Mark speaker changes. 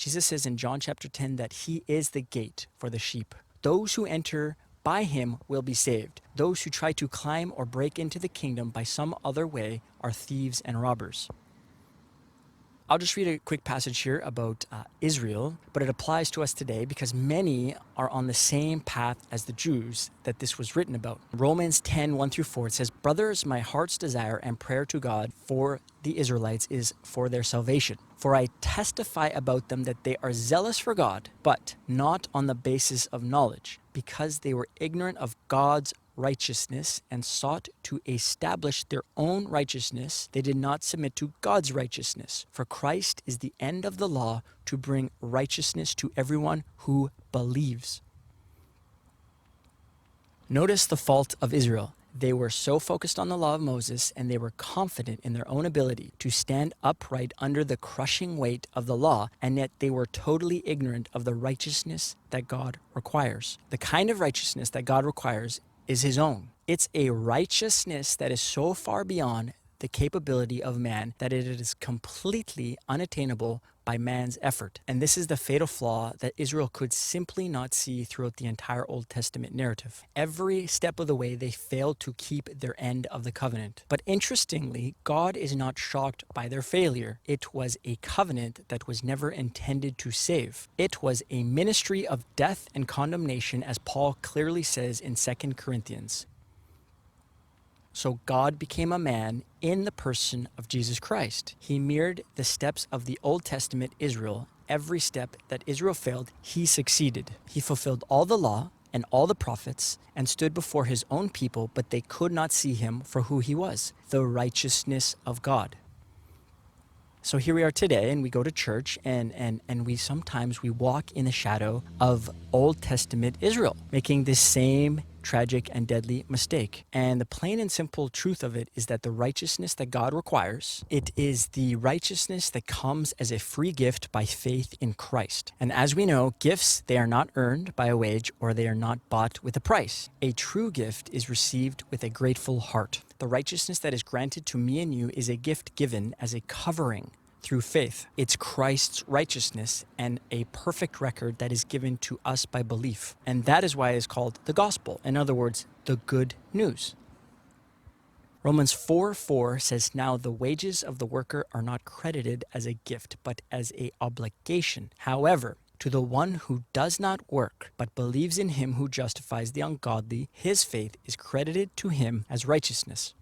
Speaker 1: Jesus says in John chapter 10 that he is the gate for the sheep. Those who enter by him will be saved. Those who try to climb or break into the kingdom by some other way are thieves and robbers. I'll just read a quick passage here about Israel, but it applies to us today because many are on the same path as the Jews that this was written about. Romans 10:1-4, it says, "Brothers, my heart's desire and prayer to God for the Israelites is for their salvation. For I testify about them that they are zealous for God, but not on the basis of knowledge, because they were ignorant of God's righteousness and sought to establish their own righteousness. They did not submit to God's righteousness. For Christ is the end of the law to bring righteousness to everyone who believes." Notice the fault of Israel. They were so focused on the law of Moses, and they were confident in their own ability to stand upright under the crushing weight of the law, and yet they were totally ignorant of the righteousness that God requires. The kind of righteousness that God requires is his own. It's a righteousness that is so far beyond the capability of man that it is completely unattainable by man's effort. And this is the fatal flaw that Israel could simply not see throughout the entire Old Testament narrative. Every step of the way, they failed to keep their end of the covenant. But interestingly, God is not shocked by their failure. It was a covenant that was never intended to save. It was a ministry of death and condemnation, as Paul clearly says in 2 Corinthians. So God became a man in the person of Jesus Christ. He mirrored the steps of the Old Testament Israel. Every step that Israel failed, he succeeded. He fulfilled all the law and all the prophets and stood before his own people, but they could not see him for who he was, the righteousness of God. So here we are today, and we go to church, and we sometimes walk in the shadow of Old Testament Israel, making this same tragic and deadly mistake. And the plain and simple truth of it is that the righteousness that God requires, it is the righteousness that comes as a free gift by faith in Christ. And as we know, gifts, they are not earned by a wage, or they are not bought with a price. A true gift is received with a grateful heart. The righteousness that is granted to me and you is a gift given as a covering through faith. It's Christ's righteousness and a perfect record that is given to us by belief. And that is why it is called the gospel. In other words, the good news. Romans 4:4 says, "Now the wages of the worker are not credited as a gift, but as an obligation. However, to the one who does not work, but believes in him who justifies the ungodly, his faith is credited to him as righteousness."